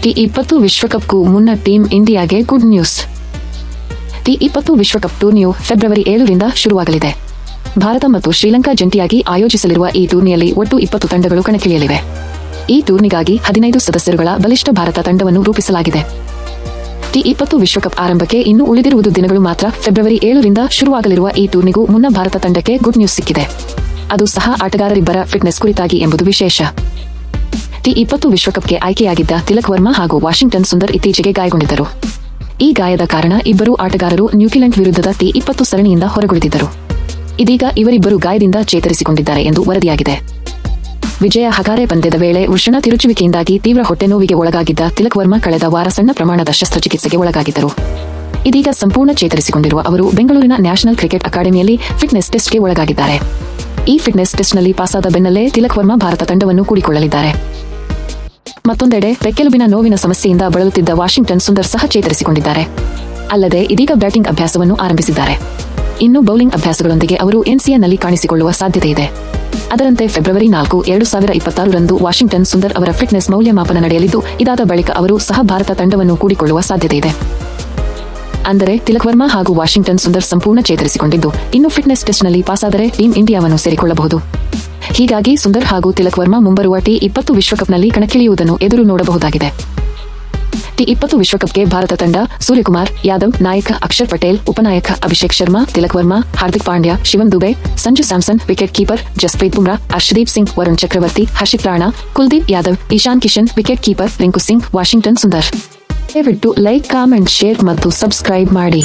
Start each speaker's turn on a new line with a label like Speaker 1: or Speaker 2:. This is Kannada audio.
Speaker 1: ಟಿ20 ವಿಶ್ವಕಪ್ಗೂ ಮುನ್ನ ಟೀಮ್ ಇಂಡಿಯಾಗೆ ಗುಡ್ ನ್ಯೂಸ್. ಟಿ20 ವಿಶ್ವಕಪ್ ಟೂರ್ನಿಯು ಫೆಬ್ರವರಿ 7ರಿಂದ ಶುರುವಾಗಲಿದೆ. ಭಾರತ ಮತ್ತು ಶ್ರೀಲಂಕಾ ಜಂಟಿಯಾಗಿ ಆಯೋಜಿಸಲಿರುವ ಈ ಟೂರ್ನಿಯಲ್ಲಿ ಒಟ್ಟು 20 ತಂಡಗಳು ಕಣಕ್ಕಿಳಿಯಲಿವೆ. ಈ ಟೂರ್ನಿಗಾಗಿ 15 ಸದಸ್ಯರುಗಳ ಬಲಿಷ್ಠ ಭಾರತ ತಂಡವನ್ನು ರೂಪಿಸಲಾಗಿದೆ. ಟಿ20 ವಿಶ್ವಕಪ್ ಆರಂಭಕ್ಕೆ ಇನ್ನು ಉಳಿದಿರುವುದು ದಿನಗಳು ಮಾತ್ರ. ಫೆಬ್ರವರಿ 7ರಿಂದ ಶುರುವಾಗಲಿರುವ ಈ ಟೂರ್ನಿಗೂ ಮುನ್ನ ಭಾರತ ತಂಡಕ್ಕೆ ಗುಡ್ ನ್ಯೂಸ್ ಸಿಕ್ಕಿದೆ. ಅದು ಸಹ ಆಟಗಾರರಿಬ್ಬರ ಫಿಟ್ನೆಸ್ ಕುರಿತಾಗಿ ಎಂಬುದು ವಿಶೇಷ. ಟಿ20 ವಿಶ್ವಕಪ್ಗೆ ಆಯ್ಕೆಯಾಗಿದ್ದ ತಿಲಕ್ ವರ್ಮಾ ಹಾಗೂ ವಾಷಿಂಗ್ಟನ್ ಸುಂದರ್ ಇತ್ತೀಚೆಗೆ ಗಾಯಗೊಂಡಿದ್ದರು. ಈ ಗಾಯದ ಕಾರಣ ಇಬ್ಬರು ಆಟಗಾರರು ನ್ಯೂಜಿಲೆಂಡ್ ವಿರುದ್ಧದ ಟಿ20 ಸರಣಿಯಿಂದ ಹೊರಗುಳಿದಿದ್ದರು. ಇದೀಗ ಇವರಿಬ್ಬರು ಗಾಯದಿಂದ ಚೇತರಿಸಿಕೊಂಡಿದ್ದಾರೆ ಎಂದು ವರದಿಯಾಗಿದೆ. ವಿಜಯ ಹಗಾರೆ ಪಂದ್ಯದ ವೇಳೆ ವೃಷಣ ತಿರುಚುವಿಕೆಯಿಂದಾಗಿ ತೀವ್ರ ಹೊಟ್ಟೆ ನೋವಿಗೆ ಒಳಗಾಗಿದ್ದ ತಿಲಕ್ ವರ್ಮಾ ಕಳೆದ ವಾರ ಸಣ್ಣ ಪ್ರಮಾಣದ ಶಸ್ತ್ರಚಿಕಿತ್ಸೆಗೆ ಒಳಗಾಗಿದ್ದರು. ಇದೀಗ ಸಂಪೂರ್ಣ ಚೇತರಿಸಿಕೊಂಡಿರುವ ಅವರು ಬೆಂಗಳೂರಿನ ನ್ಯಾಷನಲ್ ಕ್ರಿಕೆಟ್ ಅಕಾಡೆಮಿಯಲ್ಲಿ ಫಿಟ್ನೆಸ್ ಟೆಸ್ಟ್ಗೆ ಒಳಗಾಗಿದ್ದಾರೆ. ಈ ಫಿಟ್ನೆಸ್ ಟೆಸ್ಟ್ನಲ್ಲಿ ಪಾಸಾದ ಬೆನ್ನಲ್ಲೇ ತಿಲಕ್ ವರ್ಮಾ ಭಾರತ ತಂಡವನ್ನು ಕೂಡಿಕೊಳ್ಳಲಿದ್ದಾರೆ. ಮತ್ತೊಂದೆಡೆ ಬೆಕ್ಕೆಲುಬಿನ ನೋವಿನ ಸಮಸ್ಯೆಯಿಂದ ಬಳಲುತ್ತಿದ್ದ ವಾಷಿಂಗ್ಟನ್ ಸುಂದರ್ ಸಹ ಚೇತರಿಸಿಕೊಂಡಿದ್ದಾರೆ. ಅಲ್ಲದೆ ಇದೀಗ ಬ್ಯಾಟಿಂಗ್ ಅಭ್ಯಾಸವನ್ನು ಆರಂಭಿಸಿದ್ದಾರೆ. ಇನ್ನು ಬೌಲಿಂಗ್ ಅಭ್ಯಾಸಗಳೊಂದಿಗೆ ಅವರು ಎನ್ಸಿಎನಲ್ಲಿ ಕಾಣಿಸಿಕೊಳ್ಳುವ ಸಾಧ್ಯತೆ ಇದೆ. ಅದರಂತೆ ಫೆಬ್ರವರಿ 4, 2026 ರಂದು ವಾಷಿಂಗ್ಟನ್ ಸುಂದರ್ ಅವರ ಫಿಟ್ನೆಸ್ ಮೌಲ್ಯಮಾಪನ ನಡೆಯಲಿದ್ದು, ಇದಾದ ಬಳಿಕ ಅವರು ಸಹ ಭಾರತ ತಂಡವನ್ನು ಕೂಡಿಕೊಳ್ಳುವ ಸಾಧ್ಯತೆ ಇದೆ. ಅಂದರೆ ತಿಲಕ್ ವರ್ಮಾ ಹಾಗೂ ವಾಷಿಂಗ್ಟನ್ ಸುಂದರ್ ಸಂಪೂರ್ಣ ಚೇತರಿಸಿಕೊಂಡಿದ್ದು, ಇನ್ನು ಫಿಟ್ನೆಸ್ ಟೆಸ್ಟ್ನಲ್ಲಿ ಪಾಸಾದರೆ ಟೀಮ್ ಇಂಡಿಯಾವನ್ನು ಸೇರಿಕೊಳ್ಳಬಹುದು. ಹೀಗಾಗಿ ಸುಂದರ್ ಹಾಗೂ ತಿಲಕ್ ವರ್ಮಾ ಮುಂಬರುವ ಟಿ20 ವಿಶ್ವಕಪ್ನಲ್ಲಿ ಕಣಕ್ಕಿಳಿಯುವುದನ್ನು ಎದುರು ನೋಡಬಹುದಾಗಿದೆ. ಟಿ20 ವಿಶ್ವಕಪ್ಗೆ ಭಾರತ ತಂಡ ಸೂರ್ಯಕುಮಾರ್ ಯಾದವ್ ನಾಯಕ, ಅಕ್ಷರ್ ಪಟೇಲ್ ಉಪನಾಯಕ, Abhishek Sharma, Tilak Varma, Hardik Pandya, Shivam Dube, Sanju Samson, wicket keeper Jasprit Bumrah, Harshdeep Singh, Varun Chakravarthy, Harshit Rana, Kuldeep Yadav, Ishan Kishan, wicket keeper Rinku Singh, Washington Sundar. ದಯವಿಟ್ಟು ಲೈಕ್, ಕಾಮೆಂಟ್, ಶೇರ್ ಮತ್ತು ಸಬ್ಸ್ಕ್ರೈಬ್ ಮಾಡಿ.